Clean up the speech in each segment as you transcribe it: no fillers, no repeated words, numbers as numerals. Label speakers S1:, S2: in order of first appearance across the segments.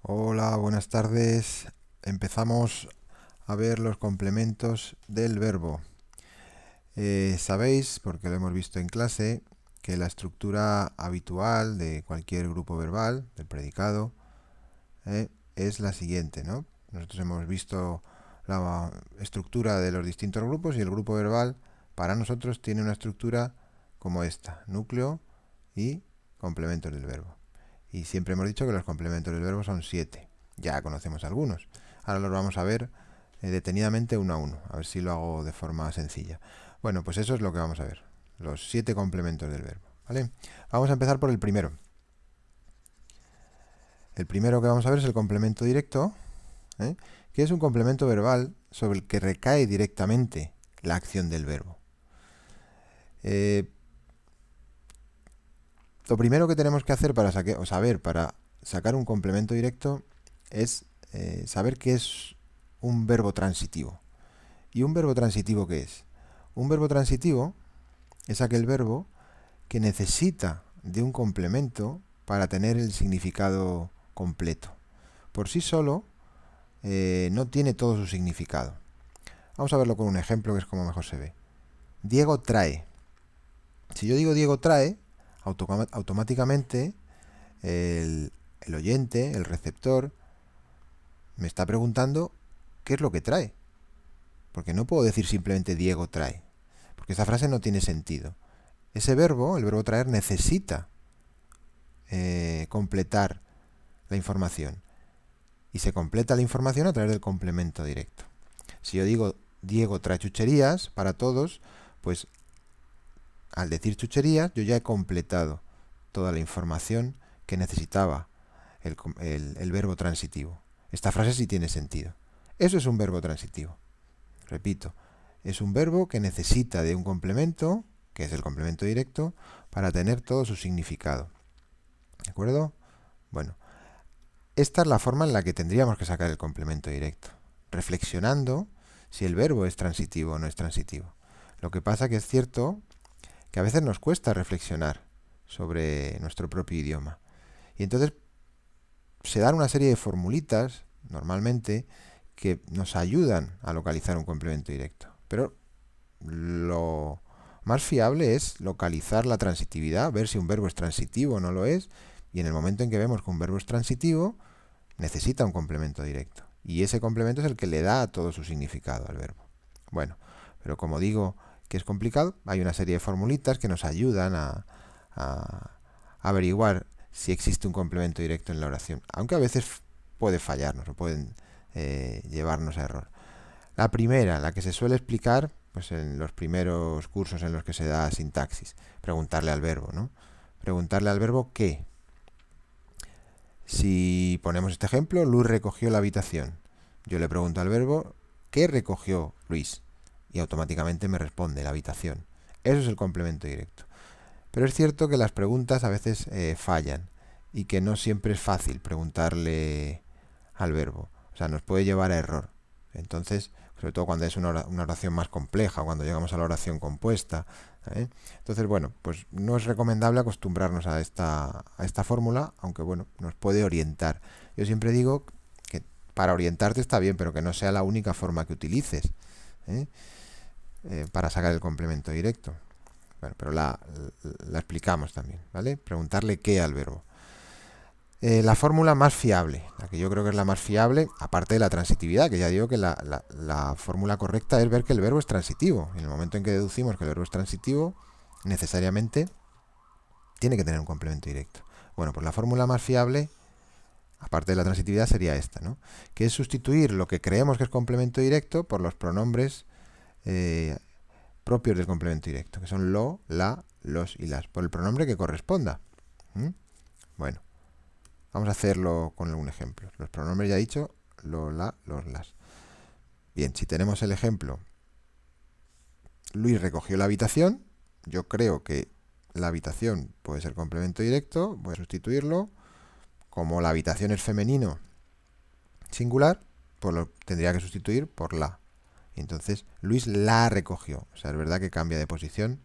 S1: Hola, buenas tardes. Empezamos a ver los complementos del verbo. Sabéis, porque lo hemos visto en clase, que la estructura habitual de cualquier grupo verbal, del predicado, es la siguiente, ¿no? Nosotros hemos visto la estructura de los distintos grupos y el grupo verbal para nosotros tiene una estructura como esta: núcleo y complementos del verbo. Y siempre hemos dicho que los complementos del verbo son 7. Ya conocemos algunos. Ahora los vamos a ver detenidamente uno a uno. A ver si lo hago de forma sencilla. Bueno, pues eso es lo que vamos a ver. Los 7 complementos del verbo. ¿Vale? Vamos a empezar por el primero. El primero que vamos a ver es el complemento directo, que es un complemento verbal sobre el que recae directamente la acción del verbo. Lo primero que tenemos que hacer para sacar un complemento directo es saber qué es un verbo transitivo. ¿Y un verbo transitivo qué es? Un verbo transitivo es aquel verbo que necesita de un complemento para tener el significado completo. Por sí solo no tiene todo su significado. Vamos a verlo con un ejemplo que es como mejor se ve. Diego trae. Si yo digo Diego trae, automáticamente el oyente, el receptor, me está preguntando qué es lo que trae. Porque no puedo decir simplemente Diego trae, porque esa frase no tiene sentido. Ese verbo, el verbo traer, necesita completar la información. Y se completa la información a través del complemento directo. Si yo digo Diego trae chucherías para todos, pues al decir chucherías yo ya he completado toda la información que necesitaba el verbo transitivo. Esta frase sí tiene sentido. Eso es un verbo transitivo. Repito, es un verbo que necesita de un complemento, que es el complemento directo, para tener todo su significado. ¿De acuerdo? Bueno, esta es la forma en la que tendríamos que sacar el complemento directo, reflexionando si el verbo es transitivo o no es transitivo. Lo que pasa que es cierto que a veces nos cuesta reflexionar sobre nuestro propio idioma. Y entonces se dan una serie de formulitas, normalmente, que nos ayudan a localizar un complemento directo. Pero lo más fiable es localizar la transitividad, ver si un verbo es transitivo o no lo es, y en el momento en que vemos que un verbo es transitivo, necesita un complemento directo. Y ese complemento es el que le da todo su significado al verbo. Bueno, pero como digo que es complicado, hay una serie de formulitas que nos ayudan a averiguar si existe un complemento directo en la oración, aunque a veces puede fallarnos o pueden llevarnos a error. La primera, la que se suele explicar pues en los primeros cursos en los que se da sintaxis, preguntarle al verbo, ¿no? Preguntarle al verbo qué. Si ponemos este ejemplo, Luis recogió la habitación. Yo le pregunto al verbo ¿qué recogió Luis? Y automáticamente me responde la habitación. Eso es el complemento directo. Pero es cierto que las preguntas a veces fallan y que no siempre es fácil preguntarle al verbo. O sea, nos puede llevar a error. Entonces, sobre todo cuando es una oración más compleja, cuando llegamos a la oración compuesta. Entonces, bueno, pues no es recomendable acostumbrarnos a esta fórmula, aunque bueno, nos puede orientar. Yo siempre digo que para orientarte está bien, pero que no sea la única forma que utilices para sacar el complemento directo. Bueno, pero la explicamos también, ¿vale? Preguntarle qué al verbo. La fórmula más fiable, la que yo creo que es la más fiable, aparte de la transitividad, que ya digo que la fórmula correcta es ver que el verbo es transitivo. En el momento en que deducimos que el verbo es transitivo, necesariamente tiene que tener un complemento directo. Bueno, pues la fórmula más fiable, aparte de la transitividad, sería esta, ¿no? Que es sustituir lo que creemos que es complemento directo por los pronombres propios del complemento directo, que son lo, la, los y las, por el pronombre que corresponda. Bueno, vamos a hacerlo con algún ejemplo. Los pronombres ya he dicho, lo, la, los, las. Bien, si tenemos el ejemplo, Luis recogió la habitación, yo creo que la habitación puede ser complemento directo, voy a sustituirlo. Como la habitación es femenino singular, pues lo tendría que sustituir por la. Entonces, Luis la recogió. O sea, es verdad que cambia de posición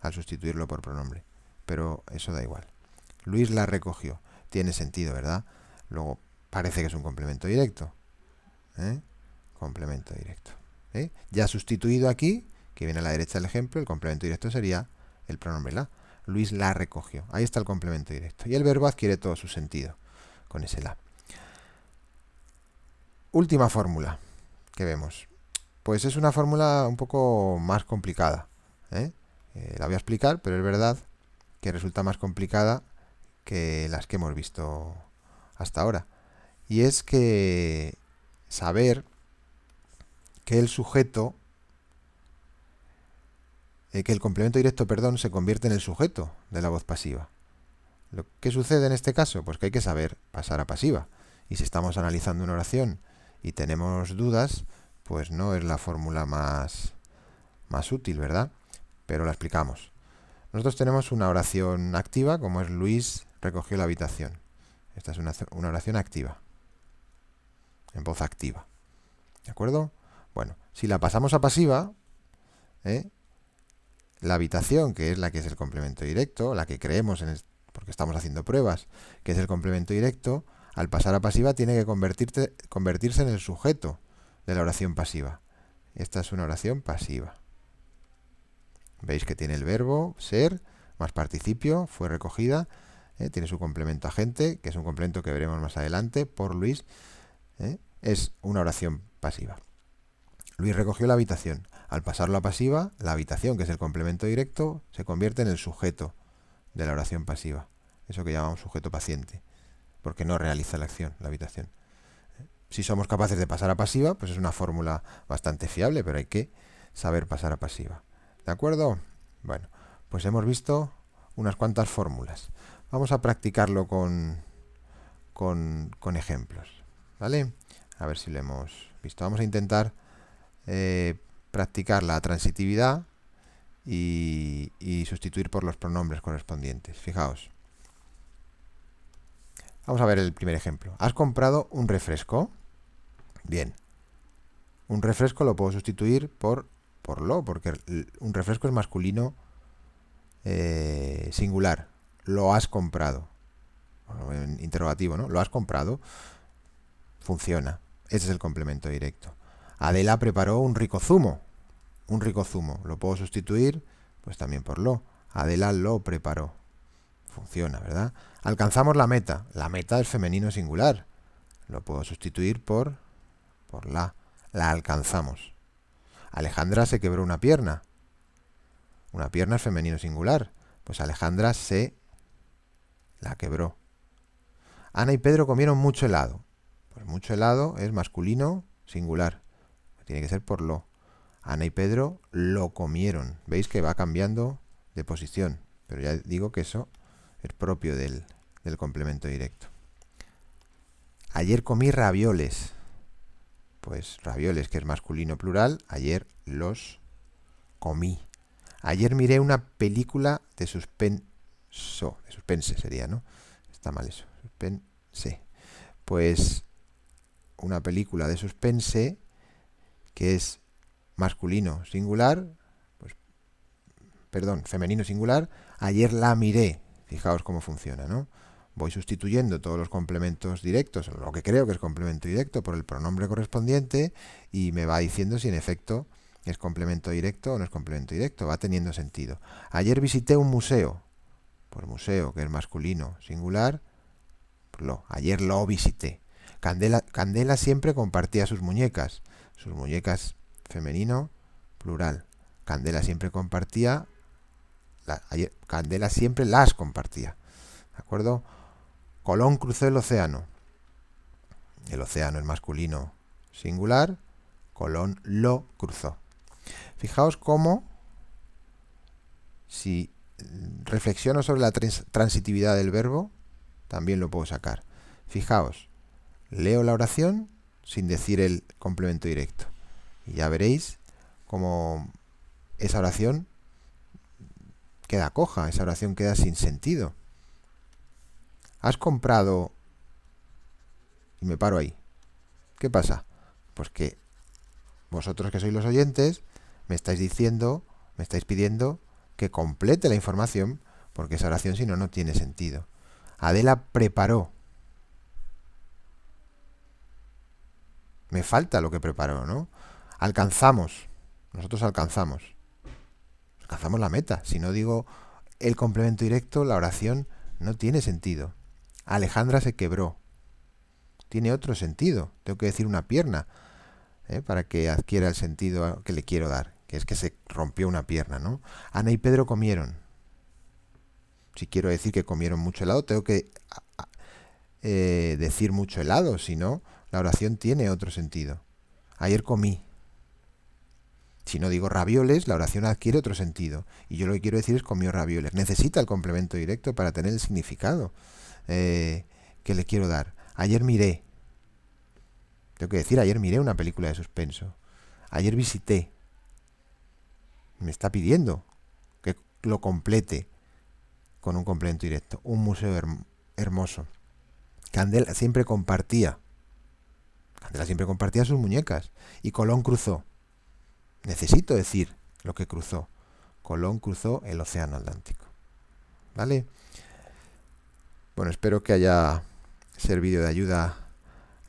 S1: al sustituirlo por pronombre, pero eso da igual. Luis la recogió. Tiene sentido, ¿verdad? Luego, parece que es un complemento directo. Complemento directo. Ya sustituido aquí, que viene a la derecha del ejemplo, el complemento directo sería el pronombre la. Luis la recogió. Ahí está el complemento directo. Y el verbo adquiere todo su sentido con ese la. Última fórmula que vemos. Pues es una fórmula un poco más complicada. La voy a explicar, pero es verdad que resulta más complicada que las que hemos visto hasta ahora. Y es que saber que el sujeto, que el complemento directo, perdón, se convierte en el sujeto de la voz pasiva. ¿Qué sucede en este caso? Pues que hay que saber pasar a pasiva. Y si estamos analizando una oración y tenemos dudas, pues no es la fórmula más útil, ¿verdad? Pero la explicamos. Nosotros tenemos una oración activa, como es Luis recogió la habitación. Esta es una oración activa, en voz activa. ¿De acuerdo? Bueno, si la pasamos a pasiva, la habitación, que es la que es el complemento directo, la que creemos, porque estamos haciendo pruebas, que es el complemento directo, al pasar a pasiva tiene que convertirse en el sujeto de la oración pasiva. Esta es una oración pasiva. Veis que tiene el verbo ser, más participio, fue recogida, tiene su complemento agente, que es un complemento que veremos más adelante, por Luis. Es una oración pasiva. Luis recogió la habitación. Al pasarlo a pasiva, la habitación, que es el complemento directo, se convierte en el sujeto de la oración pasiva. Eso que llamamos sujeto paciente, porque no realiza la acción, la habitación. Si somos capaces de pasar a pasiva, pues es una fórmula bastante fiable, pero hay que saber pasar a pasiva. ¿De acuerdo? Bueno, pues hemos visto unas cuantas fórmulas. Vamos a practicarlo con ejemplos, ¿vale? A ver si lo hemos visto. Vamos a intentar practicar la transitividad y sustituir por los pronombres correspondientes. Fijaos. Vamos a ver el primer ejemplo. ¿Has comprado un refresco? Bien. Un refresco lo puedo sustituir por lo, porque un refresco es masculino singular. Lo has comprado. En interrogativo, ¿no? Lo has comprado. Funciona. Ese es el complemento directo. Adela preparó un rico zumo. Un rico zumo. Lo puedo sustituir pues también por lo. Adela lo preparó. Funciona, ¿verdad? Alcanzamos la meta. La meta es femenino singular. Lo puedo sustituir por la. La alcanzamos. Alejandra se quebró una pierna. Una pierna es femenino singular. Pues Alejandra se la quebró. Ana y Pedro comieron mucho helado. Pues mucho helado es masculino singular. Tiene que ser por lo. Ana y Pedro lo comieron. Veis que va cambiando de posición. Pero ya digo que eso es propio del complemento directo. Ayer comí ravioles. Pues ravioles, que es masculino plural. Ayer los comí. Ayer miré una película de suspenso. De suspense sería, ¿no? Está mal eso. Suspense. Pues una película de suspense que es masculino singular, pues, perdón, femenino singular. Ayer la miré. Fijaos cómo funciona, ¿no? Voy sustituyendo todos los complementos directos, lo que creo que es complemento directo, por el pronombre correspondiente y me va diciendo si en efecto es complemento directo o no es complemento directo. Va teniendo sentido. Ayer visité un museo. Pues museo, que es masculino singular, lo. Ayer lo visité. Candela siempre compartía sus muñecas. Sus muñecas femenino plural. Candela siempre compartía. Candela siempre las compartía. ¿De acuerdo? Colón cruzó el océano. El océano es masculino singular. Colón lo cruzó. Fijaos cómo, si reflexiono sobre la transitividad del verbo, también lo puedo sacar. Fijaos, leo la oración sin decir el complemento directo. Y ya veréis cómo esa oración queda coja, esa oración queda sin sentido. Has comprado... Y me paro ahí. ¿Qué pasa? Pues que vosotros, que sois los oyentes, me estáis pidiendo que complete la información, porque esa oración si no, no tiene sentido. Adela preparó. Me falta lo que preparó, ¿no? Alcanzamos. Nosotros alcanzamos. Alcanzamos la meta. Si no digo el complemento directo, la oración no tiene sentido. Alejandra se quebró. Tiene otro sentido. Tengo que decir una pierna, para que adquiera el sentido que le quiero dar, que es que se rompió una pierna, ¿no? Ana y Pedro comieron. Si quiero decir que comieron mucho helado, tengo que decir mucho helado, si no, la oración tiene otro sentido. Ayer comí. Si no digo ravioles, la oración adquiere otro sentido. Y yo lo que quiero decir es comió ravioles. Necesita el complemento directo para tener el significado que le quiero dar. Ayer miré. Tengo que decir, ayer miré una película de suspenso. Ayer visité. Me está pidiendo que lo complete con un complemento directo. Un museo hermoso. Candela siempre compartía. Candela siempre compartía sus muñecas. Y Colón cruzó. Necesito decir lo que cruzó. Colón cruzó el océano Atlántico. ¿Vale? Bueno, espero que haya servido de ayuda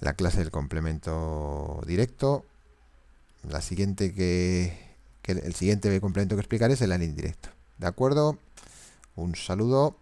S1: la clase del complemento directo. El siguiente complemento que explicaré es el indirecto. ¿De acuerdo? Un saludo.